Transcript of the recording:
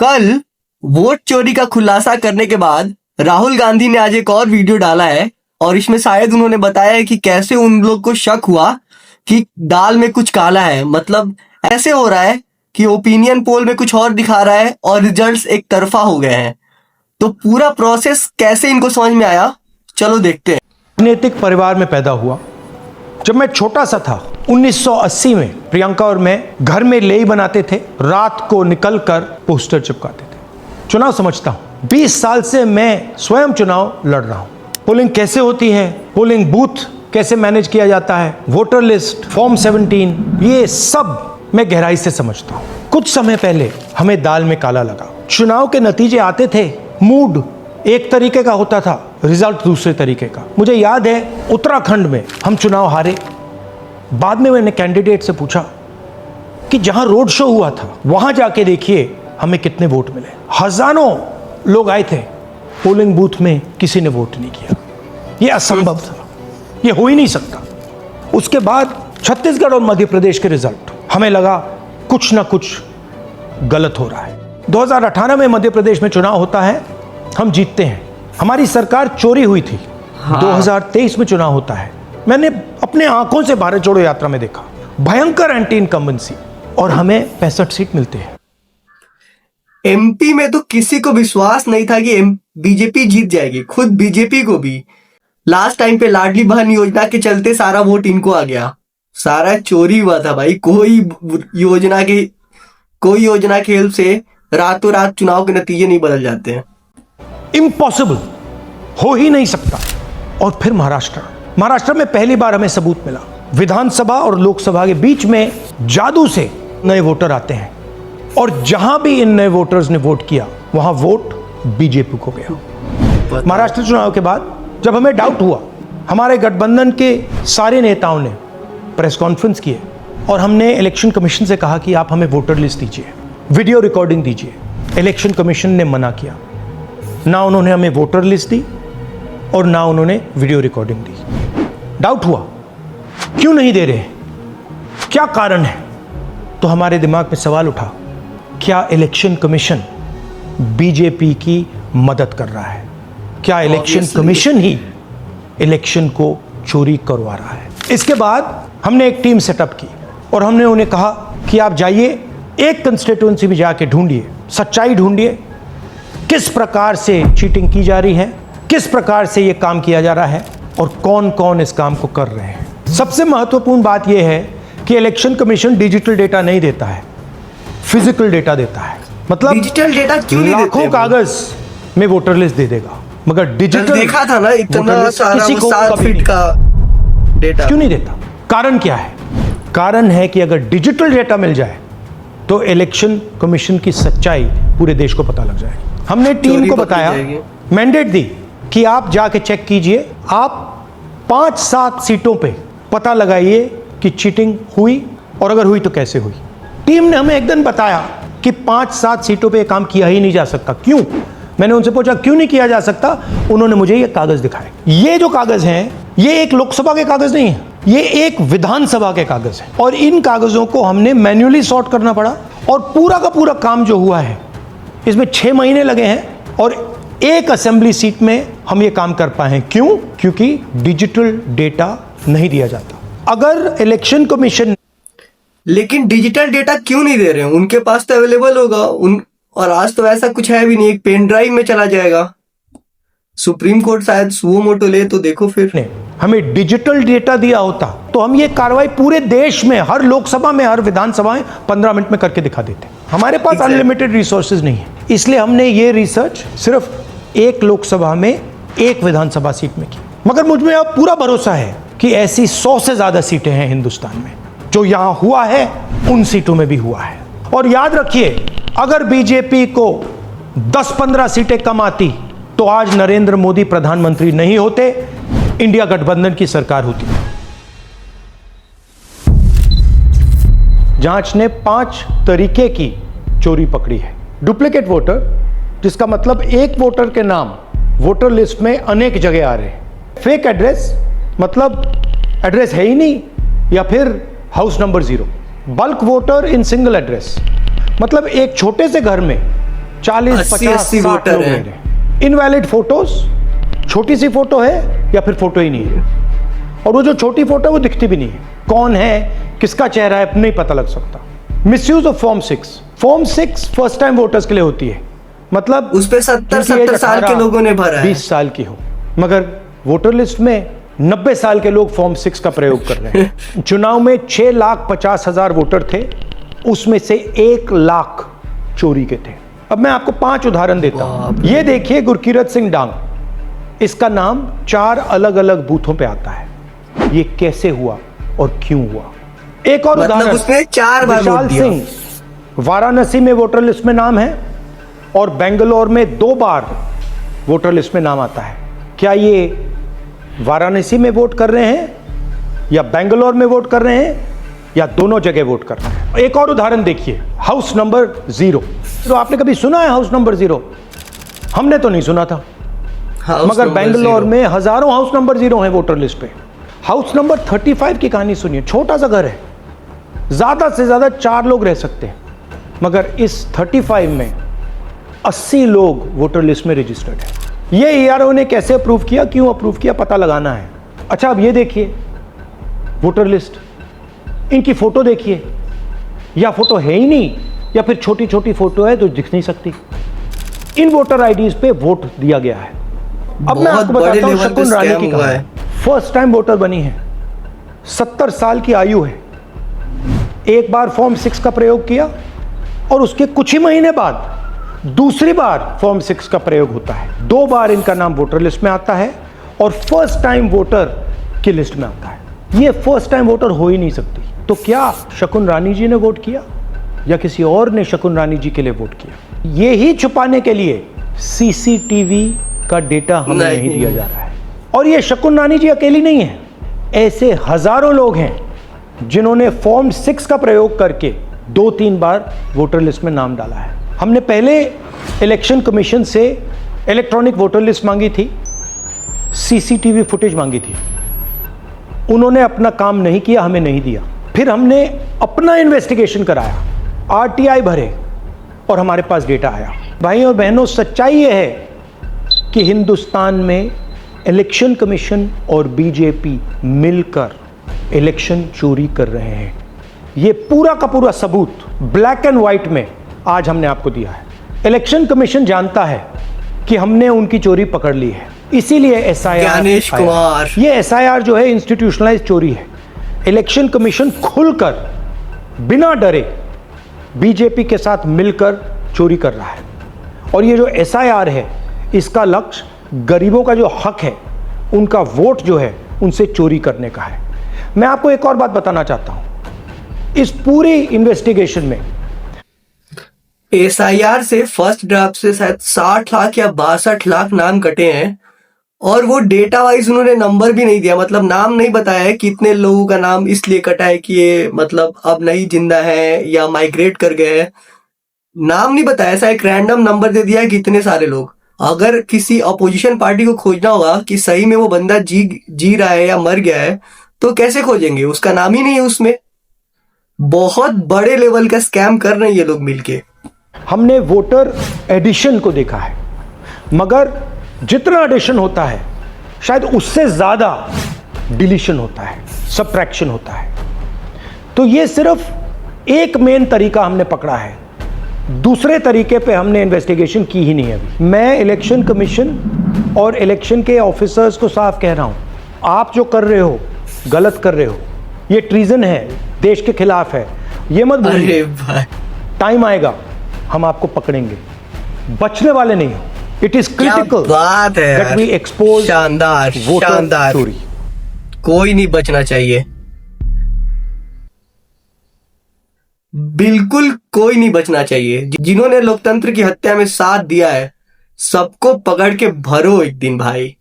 कल वोट चोरी का खुलासा करने के बाद राहुल गांधी ने आज एक और वीडियो डाला है और इसमें शायद उन्होंने बताया है कि कैसे उन लोग को शक हुआ कि दाल में कुछ काला है। मतलब ऐसे हो रहा है कि ओपिनियन पोल में कुछ और दिखा रहा है और रिजल्ट्स एक तरफा हो गए हैं। तो पूरा प्रोसेस कैसे इनको समझ में आया, चलो देखते हैं। राजनीतिक परिवार में पैदा हुआ। जब मैं छोटा सा था 1980 में प्रियंका और मैं घर में लेई बनाते थे, रात को निकलकर पोस्टर चिपकाते थे। चुनाव समझता हूं, 20 साल से मैं स्वयं चुनाव लड़ रहा हूं। पोलिंग कैसे होती है, पोलिंग बूथ कैसे मैनेज किया जाता है, वोटर लिस्ट, फॉर्म 17, ये सब मैं गहराई से समझता हूं। कुछ समय पहले हमें दाल में काला लगा। चुनाव के नतीजे आते थे, मूड एक तरीके का होता था, रिजल्ट दूसरे तरीके का। मुझे याद है उत्तराखंड में हम चुनाव हारे। बाद में मैंने कैंडिडेट से पूछा कि जहां रोड शो हुआ था वहां जाके देखिए हमें कितने वोट मिले। हजारों लोग आए थे, पोलिंग बूथ में किसी ने वोट नहीं किया। यह असंभव था, यह हो ही नहीं सकता। उसके बाद छत्तीसगढ़ और मध्य प्रदेश के रिजल्ट, हमें लगा कुछ ना कुछ गलत हो रहा है। 2018 में मध्य प्रदेश में चुनाव होता है, हम जीतते हैं। हमारी सरकार चोरी हुई थी। 2023 में चुनाव होता है, मैंने अपने आंखों से भारत जोड़ो यात्रा में देखा, भयंकर एंटी इनकम्बेंसी, और हमें 65 सीट मिलते हैं। एमपी में तो किसी को विश्वास नहीं था कि बीजेपी जीत जाएगी। खुद बीजेपी को भी लास्ट टाइम पे लाडली बहन योजना के चलते सारा वोट इनको आ गया। सारा चोरी हुआ था भाई। कोई योजना के हेल्प से रातों रात चुनाव के नतीजे नहीं बदल जाते हैं। इम्पॉसिबल, हो ही नहीं सकता। और फिर महाराष्ट्र में पहली बार हमें सबूत मिला। विधानसभा और लोकसभा के बीच में जादू से नए वोटर आते हैं, और जहां भी इन नए वोटर्स ने वोट किया वहां वोट बीजेपी को गया। महाराष्ट्र चुनाव के बाद जब हमें डाउट हुआ, हमारे गठबंधन के सारे नेताओं ने प्रेस कॉन्फ्रेंस किए और हमने इलेक्शन कमीशन से कहा कि आप हमें वोटर लिस्ट दीजिए, वीडियो रिकॉर्डिंग दीजिए। इलेक्शन कमीशन ने मना किया। ना उन्होंने हमें वोटर लिस्ट दी और ना उन्होंने वीडियो रिकॉर्डिंग दी। डाउट हुआ, क्यों नहीं दे रहे, क्या कारण है? तो हमारे दिमाग में सवाल उठा, क्या इलेक्शन कमीशन बीजेपी की मदद कर रहा है? क्या इलेक्शन कमीशन ही इलेक्शन को चोरी करवा रहा है? इसके बाद हमने एक टीम सेटअप की और हमने उन्हें कहा कि आप जाइए, एक कंस्टिट्यूएंसी में जाके ढूंढिए, सच्चाई ढूंढिए, किस प्रकार से चीटिंग की जा रही है, किस प्रकार से यह काम किया जा रहा है और कौन कौन इस काम को कर रहे हैं। सबसे महत्वपूर्ण बात यह है कि इलेक्शन कमीशन डिजिटल डेटा नहीं देता है, फिजिकल डेटा देता है। मतलब डिजिटल डेटा क्यों नहीं देते? लाखों कागज में वोटर लिस्ट दे देगा, मगर डिजिटल देखा था ना इतना सारा किसी को 7 फीट का डेटा क्यों नहीं देता? कारण क्या है? कारण है कि अगर डिजिटल डेटा मिल जाए तो इलेक्शन कमीशन की सच्चाई पूरे देश को पता लग जाएगी। हमने टीम को बताया, मैंडेट दी कि आप जाके चेक कीजिए, आप 5-7 सीटों पे पता लगाइए कि चीटिंग हुई, और अगर हुई तो कैसे हुई। टीम ने हमें एक दिन बताया कि 5-7 सीटों पे ये काम किया ही नहीं जा सकता। क्यों? मैंने उनसे पूछा क्यों नहीं किया जा सकता। उन्होंने मुझे ये कागज दिखाए। ये जो कागज हैं, ये एक लोकसभा के कागज नहीं है, ये एक विधानसभा के कागज है, और इन कागजों को हमने मैन्युअली सॉर्ट करना पड़ा। और पूरा का पूरा काम जो हुआ है, इसमें 6 महीने लगे हैं, और एक असेंबली सीट में हम ये काम कर पाए हैं। क्यों? क्योंकि डिजिटल डेटा नहीं दिया जाता। अगर इलेक्शन कमीशन, लेकिन डिजिटल डेटा क्यों नहीं दे रहे हैं? उनके पास तो अवेलेबल होगा और आज तो ऐसा कुछ है भी नहीं, एक पेन ड्राइव में चला जाएगा। सुप्रीम कोर्ट शायद सुओ मोटो ले तो देखो। फिर हमें डिजिटल डेटा दिया होता तो हम ये कार्रवाई पूरे देश में, हर लोकसभा में, हर विधानसभा में 15 मिनट में करके दिखा देते। हमारे पास अनलिमिटेड रिसोर्सेज नहीं है, इसलिए हमने ये रिसर्च सिर्फ एक लोकसभा में, एक विधानसभा सीट में की। मगर मुझ में अब पूरा भरोसा है कि ऐसी 100 से ज्यादा सीटें हैं हिंदुस्तान में। जो यहां हुआ है उन सीटों में भी हुआ है। और याद रखिए, अगर बीजेपी को 10-15 सीटें कम आती तो आज नरेंद्र मोदी प्रधानमंत्री नहीं होते, इंडिया गठबंधन की सरकार होती। जांच ने 5 तरीके की चोरी पकड़ी है। डुप्लीकेट वोटर, जिसका मतलब एक वोटर के नाम वोटर लिस्ट में अनेक जगह आ रहे हैं। फेक एड्रेस, मतलब एड्रेस है ही नहीं, या फिर house number 0। Bulk voter in single address, मतलब एक छोटे से घर में 40, 80, 50, 80 60 वोटर लोग हैं। नहीं रहे। इनवैलिड फोटोज, छोटी सी फोटो है या फिर फोटो ही नहीं है, और वो जो छोटी फोटो है वो दिखती भी नहीं है, कौन है किसका चेहरा है नहीं पता लग सकता। Misuse of form 6 first time voters के लिए होती है, मतलब उस पे 70 जिनकी एज साल के 18, लोगों ने भरा है। 20 साल की हो, मगर वोटर लिस्ट में 90 साल के लोग फॉर्म 6 का प्रयोग कर रहे हैं। चुनाव में 6,50,000 वोटर थे, उसमें से 1 लाख चोरी के थे। अब मैं आपको 5 उदाहरण देता हूं। ये देखिए गुरकीरत सिंह डांग, इसका नाम 4 अलग अलग बूथों पे आता है। ये कैसे हुआ और क्यों हुआ? एक और मतलब उदाहरण, उसने 4 बार वोट विशाल दिया। सिंह, वाराणसी में वोटर लिस्ट में नाम है और बेंगलोर में 2 बार वोटर लिस्ट में नाम आता है। क्या ये वाराणसी में वोट कर रहे हैं या बेंगलोर में वोट कर रहे हैं या दोनों जगह वोट कर रहे हैं? एक और उदाहरण देखिए, हाउस नंबर 0। तो आपने कभी सुना है हाउस नंबर 0? हमने तो नहीं सुना था, मगर बेंगलोर में हजारों हाउस नंबर 0 हैं वोटर लिस्ट पे। हाउस नंबर 35 की कहानी सुनिए। छोटा सा घर है, ज्यादा से ज्यादा 4 लोग रह सकते हैं, मगर इस 35 में 80 लोग वोटर लिस्ट में रजिस्टर्ड है। ये ईआरओ ने कैसे अप्रूव किया, क्यों अप्रूव किया, पता लगाना है। अच्छा, अब ये देखिए वोटर लिस्ट, इनकी फोटो देखिए, या फोटो है ही नहीं या फिर छोटी छोटी फोटो है जो दिख नहीं सकती। इन वोटर आईडीज पे वोट दिया गया है। अब मैं आपको बताता हूं शकुन रानी की कहानी। फर्स्ट टाइम वोटर बनी है, 70 साल की आयु है, एक बार फॉर्म 6 का प्रयोग किया और उसके कुछ ही महीने बाद दूसरी बार फॉर्म 6 का प्रयोग होता है। 2 बार इनका नाम वोटर लिस्ट में आता है और फर्स्ट टाइम वोटर की लिस्ट में आता है। ये फर्स्ट टाइम वोटर हो ही नहीं सकती। तो क्या शकुन रानी जी ने वोट किया या किसी और ने शकुन रानी जी के लिए वोट किया? ये ही छुपाने के लिए सीसीटीवी का डेटा हमें नहीं दिया जा रहा है। और ये शकुन रानी जी अकेली नहीं है, ऐसे हजारों लोग हैं जिन्होंने फॉर्म 6 का प्रयोग करके 2-3 बार वोटर लिस्ट में नाम डाला है। हमने पहले इलेक्शन कमीशन से इलेक्ट्रॉनिक वोटर लिस्ट मांगी थी, सीसीटीवी फुटेज मांगी थी, उन्होंने अपना काम नहीं किया, हमें नहीं दिया। फिर हमने अपना इन्वेस्टिगेशन कराया, आरटीआई भरे और हमारे पास डेटा आया। भाई और बहनों, सच्चाई यह है कि हिंदुस्तान में इलेक्शन कमीशन और बीजेपी मिलकर इलेक्शन चोरी कर रहे हैं। ये पूरा का पूरा सबूत ब्लैक एंड व्हाइट में आज हमने आपको दिया है। इलेक्शन कमीशन जानता है कि हमने उनकी चोरी पकड़ ली है, इसीलिए एसआईआर। ज्ञानेश कुमार, ये एसआईआर जो है इंस्टीट्यूशनलाइज चोरी है। इलेक्शन कमीशन खुलकर बिना डरे बीजेपी के साथ मिलकर चोरी कर रहा है। और ये जो एसआईआर है, इसका लक्ष्य गरीबों का जो हक है, उनका वोट जो है, उनसे चोरी करने का है। मैं आपको एक और बात बताना चाहता हूं, इस पूरी इन्वेस्टिगेशन में एसआईआर से फर्स्ट ड्राफ्ट से शायद 60 लाख या 62 लाख नाम कटे हैं, और वो डेटा वाइज उन्होंने नंबर भी नहीं दिया, मतलब नाम नहीं बताया है कितने लोगों का नाम इसलिए कटा है कि ये मतलब अब नहीं जिंदा है या माइग्रेट कर गए हैं। नाम नहीं बताया, ऐसा एक रैंडम नंबर दे दिया है कितने सारे लोग। अगर किसी अपोजिशन पार्टी को खोजना होगा कि सही में वो बंदा जी रहा है या मर गया है, तो कैसे खोजेंगे? उसका नाम ही नहीं है उसमें। बहुत बड़े लेवल का स्कैम कर रहे हैं ये लोग मिलके। हमने वोटर एडिशन को देखा है, मगर जितना एडिशन होता है शायद उससे ज्यादा डिलीशन होता है, सबट्रैक्शन होता है। तो ये सिर्फ एक मेन तरीका हमने पकड़ा है, दूसरे तरीके पे हमने इन्वेस्टिगेशन की ही नहीं अभी। मैं इलेक्शन कमीशन और इलेक्शन के ऑफिसर्स को साफ कह रहा हूं, आप जो कर रहे हो गलत कर रहे हो, ये ट्रीजन है, देश के खिलाफ है। ये मत भूलिए, टाइम आएगा हम आपको पकड़ेंगे, बचने वाले नहीं हो। इट इज क्रिटिकल बात है दैट वी एक्सपोज शानदार शानदार, चोरी। कोई नहीं बचना चाहिए, बिल्कुल कोई नहीं बचना चाहिए। जिन्होंने लोकतंत्र की हत्या में साथ दिया है, सबको पकड़ के भरो एक दिन भाई।